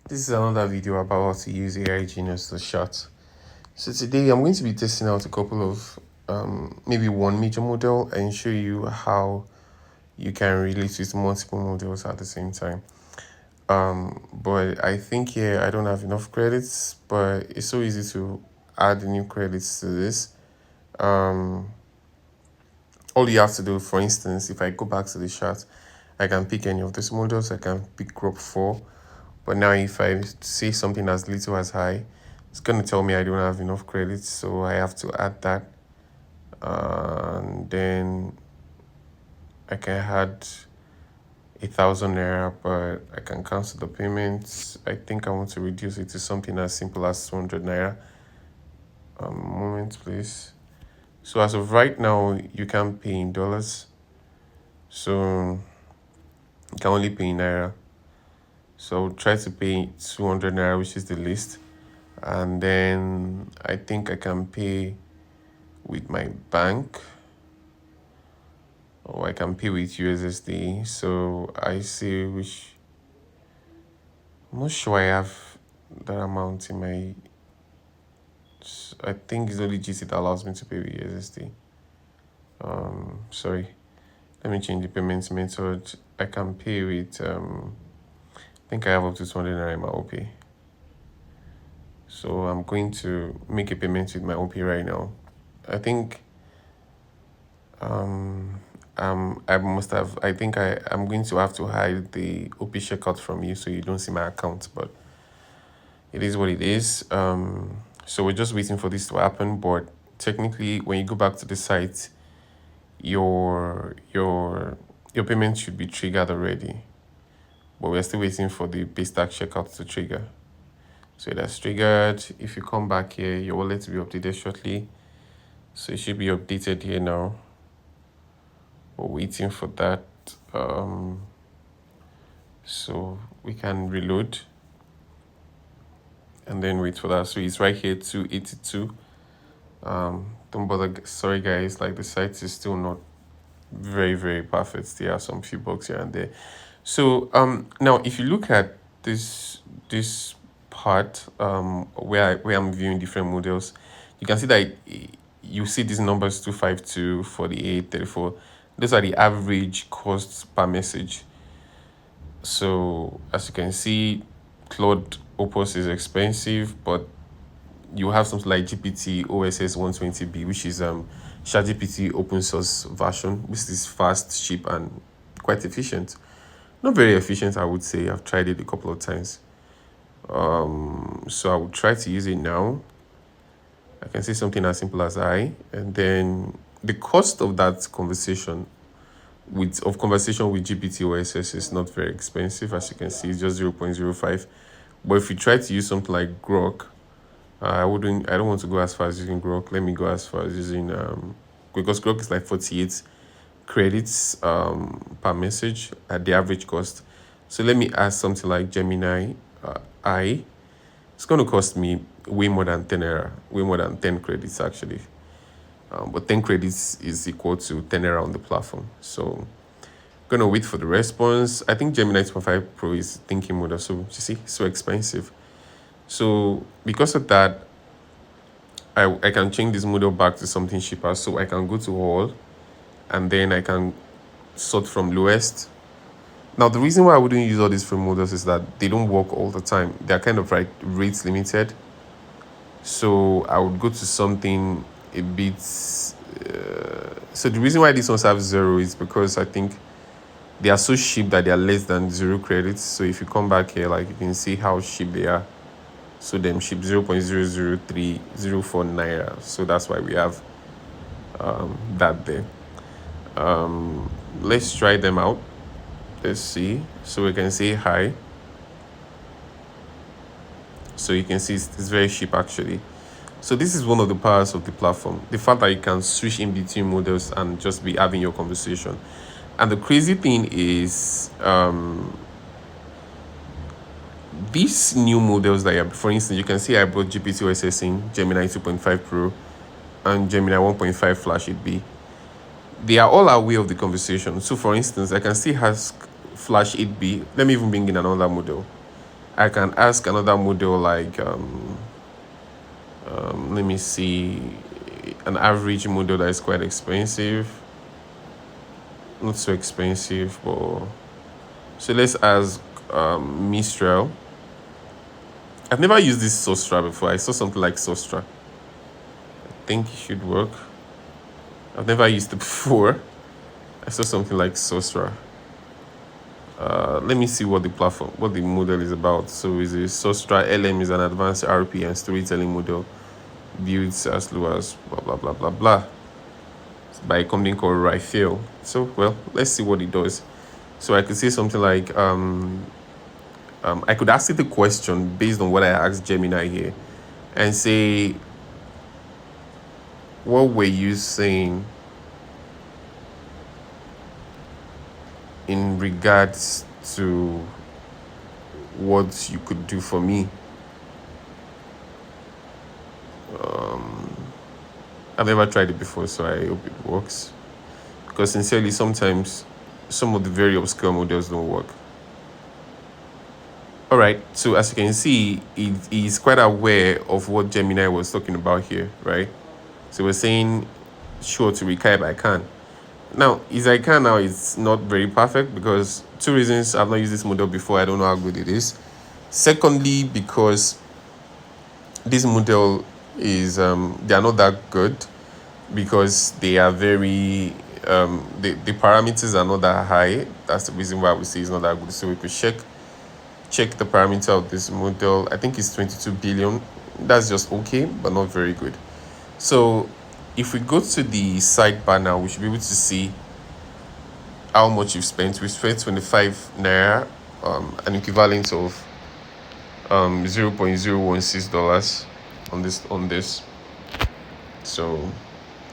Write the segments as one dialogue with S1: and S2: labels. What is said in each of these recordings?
S1: This is another video about how to use AIGenius.chat. So today I'm going to be testing out a couple of maybe one major model and show you how you can relate with multiple models at the same time. But I think here I don't have enough credits, but it's so easy to add new credits to this. All you have to do, for instance, if I go back to the chart, I can pick any of these models. I can pick crop 4. But now if I say something as little as high, it's going to tell me I don't have enough credits, so I have to add that. And then I can add 1,000 Naira, but I can cancel the payments. I think I want to reduce it to something as simple as 200 Naira. Moment, please. So as of right now, you can pay in dollars. So you can only pay in Naira. So try to pay 200 Naira, which is the least. And then I think I can pay with my bank, or I can pay with USSD. So I see which, I'm not sure I have that amount in my, I think it's only GC that allows me to pay with USSD. Sorry, let me change the payment method. I can pay with, I think I have up to 200 Naira in my OP. So I'm going to make a payment with my OP right now. I think I'm going to have to hide the OP checkout from you so you don't see my account, but it is what it is. So we're just waiting for this to happen, but technically when you go back to the site, your payment should be triggered already, but we're still waiting for the paystack checkout to trigger. So that's triggered. If you come back here, your wallet will be updated shortly. So it should be updated here now. We're waiting for that. So we can reload and then wait for that. So it's right here, 282. Don't bother. Sorry guys, like the site is still not very perfect. There are some few bugs here and there. So now if you look at this part where I'm viewing different models, you can see that you see these numbers 252, 48, 34. Those are the average costs per message. So as you can see, Claude Opus is expensive, but you have something like GPT OSS 120B, which is ChatGPT open source version, which is fast, cheap, and quite efficient. Not very efficient, I would say. I've tried it a couple of times. So I will try to use it now. I can say something as simple as I, and then the cost of that conversation with GPT OSS is not very expensive. As you can see, it's just 0.05. But if you try to use something like Grok, I don't want to go as far as using Grok. Let me go as far as using because Grok is like 48 credits per message at the average cost. So let me add something like Gemini it's going to cost me way more than 10 Naira, way more than 10 credits actually. But 10 credits is equal to 10 Naira on the platform. So I'm going to wait for the response. I think Gemini 2.5 Pro is thinking model, so you see, so expensive. So because of that, I can change this model back to something cheaper. So I can go to all, and then I can sort from lowest. Now, the reason why I wouldn't use all these free models is that they don't work all the time. They're kind of like rates limited. So I would go to something a bit... so the reason why these ones have 0 is because I think they are so cheap that they are less than 0 credits. So if you come back here, like you can see how cheap they are. So them cheap 0.00304 Naira. So that's why we have that there. Let's try them out. Let's see. So we can say hi. So you can see it's very cheap actually. So this is one of the powers of the platform, the fact that you can switch in between models and just be having your conversation. And the crazy thing is these new models that you, for instance, you can see I brought GPT OSS in, Gemini 2.5 Pro and Gemini 1.5 Flash 8B. They are all aware of the conversation. So for instance, I can still ask Flash 8B, let me even bring in another model. I can ask another model like let me see, an average model that is quite expensive, not so expensive, but so let's ask Mistral. I've never used this Sostra before. I saw something like Sostra. I think it should work. I've never used it before. I saw something like Sostra. Let me see what the model is about. So is a Sostra LM is an advanced RP and storytelling model built as low as blah blah blah blah blah by a company called Raphael. So well, let's see what it does. So I could say something like I could ask it a question based on what I asked Gemini here, and say, what were you saying in regards to what you could do for me? I've never tried it before, so I hope it works. Because sincerely, sometimes some of the very obscure models don't work. All right, so as you can see, it is quite aware of what Gemini was talking about here, right? So we're saying, sure, to recap, I can. Now, is I can now, it's not very perfect because two reasons. I've not used this model before. I don't know how good it is. Secondly, because this model is, they are not that good because they are very, the parameters are not that high. That's the reason why we say it's not that good. So we could check the parameter of this model. I think it's 22 billion. That's just okay, but not very good. So if we go to the sidebar now, we should be able to see how much you've spent. We spent 25 Naira, an equivalent of $0.016 on this. So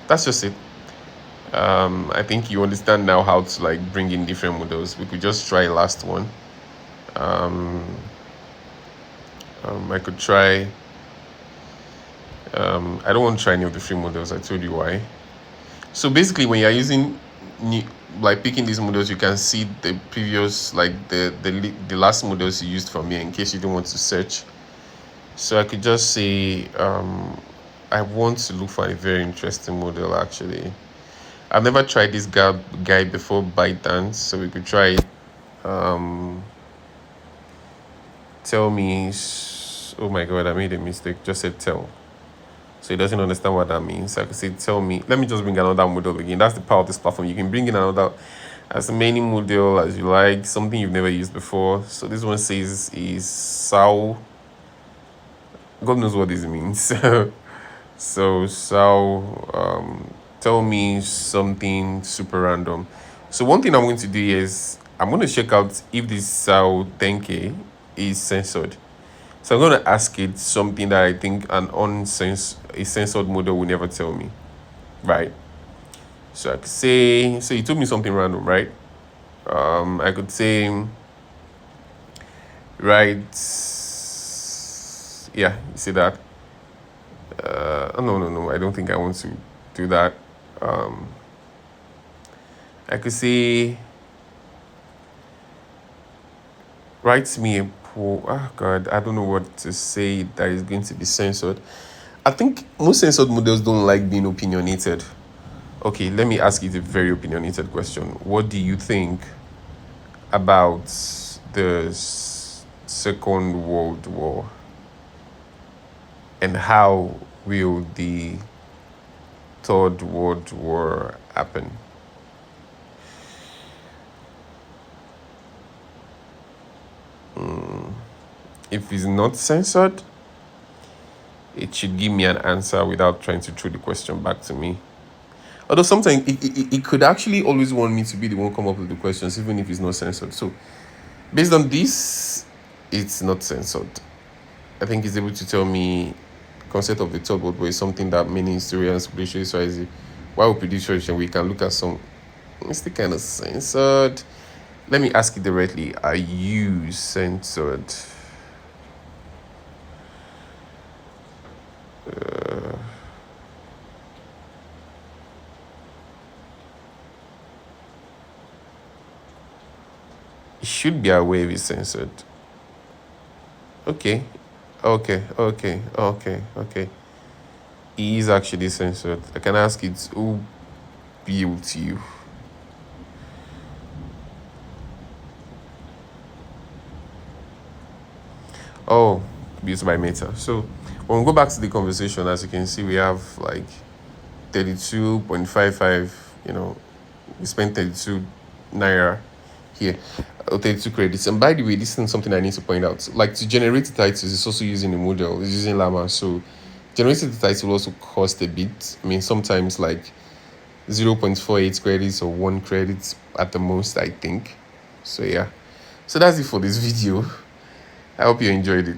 S1: that's just it. I think you understand now how to like bring in different models. We could just try last one. I could try. I don't want to try any of the free models. I told you why. So basically, when you're using like picking these models, you can see the previous, like the last models you used from here in case you don't want to search. So I could just say I want to look for a very interesting model. Actually, I've never tried this guy before, ByteDance, so we could try it. Tell me. Oh my god, I made a mistake. Just said tell. So he doesn't understand what that means. I could say, tell me. Let me just bring another model again. That's the power of this platform. You can bring in another, as many model as you like, something you've never used before. So this one says is Sao. God knows what this means. So Sao, tell me something super random. So one thing I'm going to do is I'm going to check out if this Sao 10K is censored. So I'm going to ask it something that I think a censored model will never tell me, right? So I could say, so you told me something random, right? I could say, right, yeah, you see that? No, I don't think I want to do that. I could say, write me a poem. Oh God, I don't know what to say that is going to be censored. I think most censored models don't like being opinionated. Okay, let me ask you a very opinionated question. What do you think about the Second World War? And how will the Third World War happen? If it's not censored, it should give me an answer without trying to throw the question back to me. Although sometimes it could actually always want me to be the one come up with the questions, even if it's not censored. So based on this, it's not censored. I think it's able to tell me concept of the third world war is something that many historians predict. So easy. Why we predict, we can look at some. It's the kind of censored. Let me ask you directly. Are you censored? It should be aware if it's censored. Okay. Okay. He is actually censored. I can ask it who built you. Oh, built by Meta. So when we go back to the conversation, as you can see, we have like 32.55, we spent 32 Naira here, 32 credits. And by the way, this is something I need to point out. Like to generate the titles, it's also using a model, it's using Llama. So generating the title also cost a bit. I mean, sometimes like 0.48 credits or 1 credit at the most, I think. So yeah. So that's it for this video. I hope you enjoyed it.